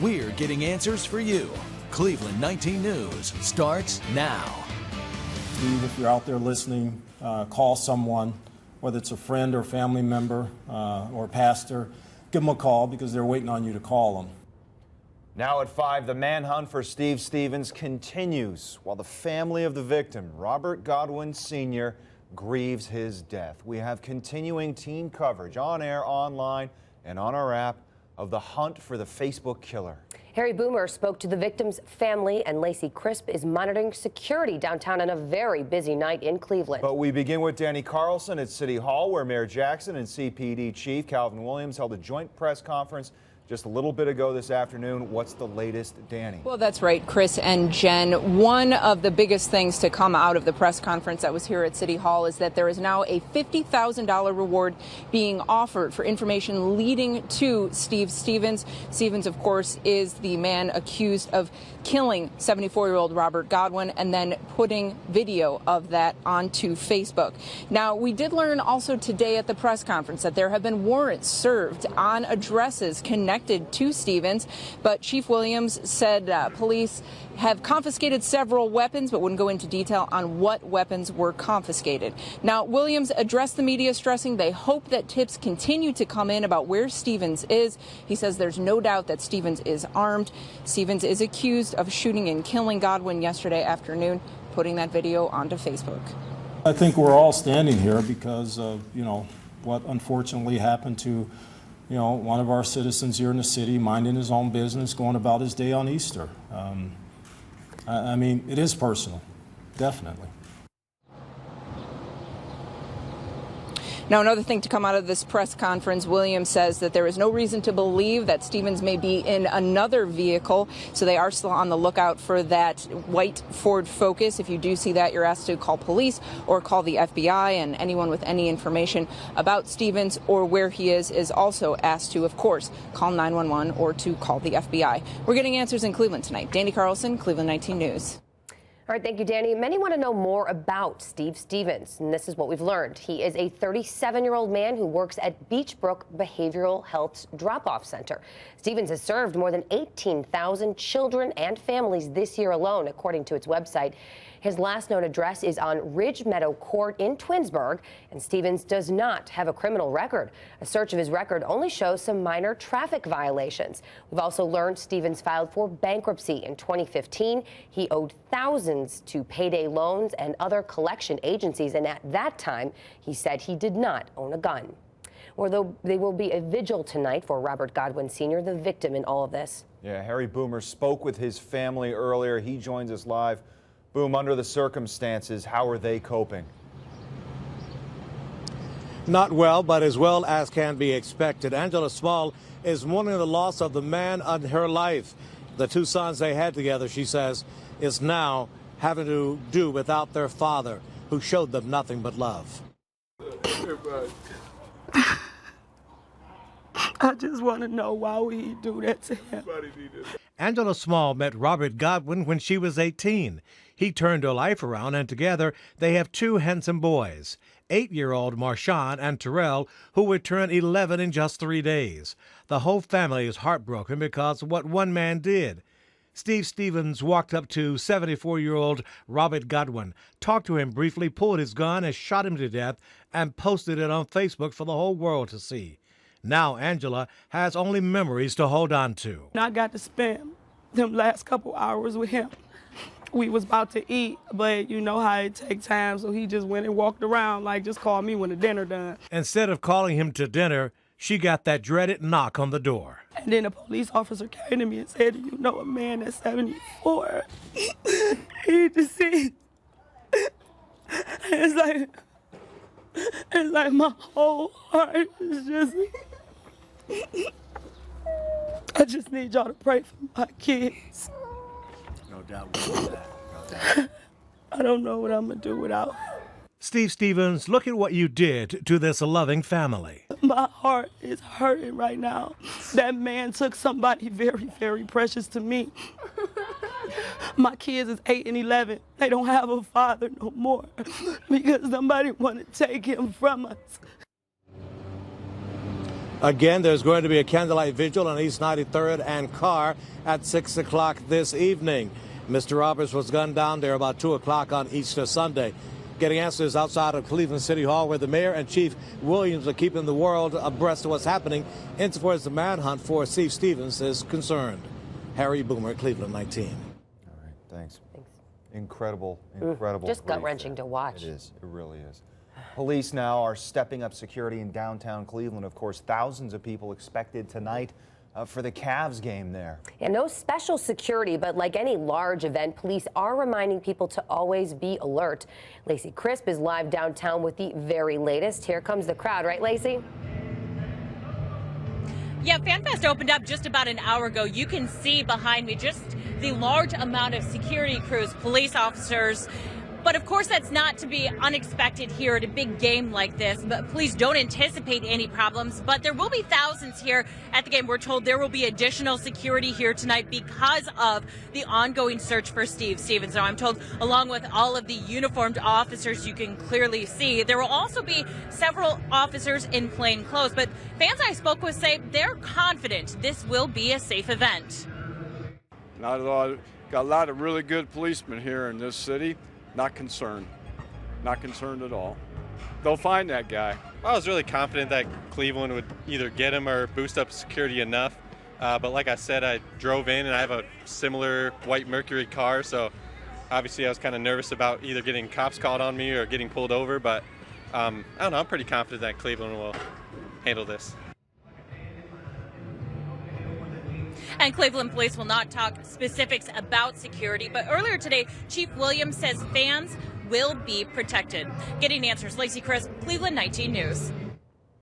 We're getting answers for you. Cleveland 19 News starts now. Steve, if you're out there listening, call someone, whether it's a friend or family member or pastor. Give them a call because they're waiting on you to call them. Now at 5, the manhunt for Steve Stevens continues while the family of the victim, Robert Godwin Sr., grieves his death. We have continuing team coverage on air, online, and on our app of the hunt for the Facebook killer. Harry Boomer spoke to the victim's family, and Lacey Crisp is monitoring security downtown on a very busy night in Cleveland. But we begin with Danny Carlson at City Hall, where Mayor Jackson and CPD Chief Calvin Williams held a joint press conference just a little bit ago this afternoon. What's the latest, Danny? Well, that's right, Chris and Jen. One of the biggest things to come out of the press conference that was here at City Hall is that there is now a $50,000 reward being offered for information leading to Steve Stevens. Stevens, of course, is the man accused of killing 74-year-old Robert Godwin and then putting video of that onto Facebook. Now, we did learn also today at the press conference that there have been warrants served on addresses connected to Stevens, but Chief Williams said police have confiscated several weapons, but wouldn't go into detail on what weapons were confiscated. Now, Williams addressed the media, stressing they hope that tips continue to come in about where Stevens is. He says there's no doubt that Stevens is armed. Stevens is accused of shooting and killing Godwin yesterday afternoon, putting that video onto Facebook. I think we're all standing here because of, what unfortunately happened to, one of our citizens here in the city, minding his own business, going about his day on Easter. I mean, it is personal, definitely. Now, another thing to come out of this press conference, Williams says that there is no reason to believe that Stevens may be in another vehicle, so they are still on the lookout for that white Ford Focus. If you do see that, you're asked to call police or call the FBI, and anyone with any information about Stevens or where he is also asked to, of course, call 911 or to call the FBI. We're getting answers in Cleveland tonight. Danny Carlson, Cleveland 19 News. All right, thank you, Danny. Many want to know more about Steve Stevens, and this is what we've learned. He is a 37-year-old man who works at Beachbrook Behavioral Health's drop-off center. Stevens has served more than 18,000 children and families this year alone, according to its website. His last known address is on Ridge Meadow Court in Twinsburg, and Stevens does not have a criminal record. A search of his record only shows some minor traffic violations. We've also learned Stevens filed for bankruptcy in 2015. He owed thousands to payday loans and other collection agencies, and at that time, he said he did not own a gun. Or there will be a vigil tonight for Robert Godwin Sr., the victim in all of this. Yeah, Harry Boomer spoke with his family earlier. He joins us live. Boom, under the circumstances, how are they coping? Not well, but as well as can be expected. Angela Small is mourning the loss of the man in her life. The two sons they had together, she says, is now having to do without their father, who showed them nothing but love. I just want to know why would he do that to him. Angela Small met Robert Godwin when she was 18. He turned her life around, and together they have two handsome boys, 8-year-old Marshawn and Terrell, who would turn 11 in just 3 days. The whole family is heartbroken because of what one man did. Steve Stevens walked up to 74-year-old Robert Godwin, talked to him briefly, pulled his gun and shot him to death, and posted it on Facebook for the whole world to see. Now Angela has only memories to hold on to. I got to spend them last couple hours with him. We was about to eat, but you know how it takes time, so he just went and walked around like, just call me when the dinner done. Instead of calling him to dinner, she got that dreaded knock on the door. And then a police officer came to me and said, you know, a man that's 74, he deceased. It's like my whole heart is just, I just need y'all to pray for my kids. No doubt about that. No doubt. I don't know what I'm going to do without him. Steve Stevens, look at what you did to this loving family. My heart is hurting right now. That man took somebody very, very precious to me. My kids is 8 and 11. They don't have a father no more because somebody want to take him from us. Again, there's going to be a candlelight vigil on East 93rd and Carr at 6 o'clock this evening. Mr. Roberts was gunned down there about 2 o'clock on Easter Sunday. Getting answers outside of Cleveland City Hall, where the mayor and Chief Williams are keeping the world abreast of what's happening insofar as the manhunt for Steve Stevens is concerned. Harry Boomer, Cleveland 19. All right, thanks. Incredible. Just gut-wrenching to watch. It is. It really is. Police now are stepping up security in downtown Cleveland. Of course, thousands of people expected tonight for the Cavs game there. And no special security, but like any large event, police are reminding people to always be alert. Lacey Crisp is live downtown with the very latest. Here comes the crowd, right, Lacey? Yeah, FanFest opened up just about an hour ago. You can see behind me just the large amount of security crews, police officers. But of course, that's not to be unexpected here at a big game like this. But please don't anticipate any problems. But there will be thousands here at the game. We're told there will be additional security here tonight because of the ongoing search for Steve Stevens. Now, I'm told along with all of the uniformed officers you can clearly see, there will also be several officers in plain clothes. But fans I spoke with say they're confident this will be a safe event. Not at all. Got a lot of really good policemen here in this city. Not concerned. Not concerned at all. They'll find that guy. I was really confident that Cleveland would either get him or boost up security enough. But like I said, I drove in and I have a similar white Mercury car. So obviously I was kind of nervous about either getting cops called on me or getting pulled over. But I don't know, I'm pretty confident that Cleveland will handle this. And Cleveland police will not talk specifics about security, but earlier today, Chief Williams says fans will be protected. Getting answers, Lacey Crisp, Cleveland 19 News.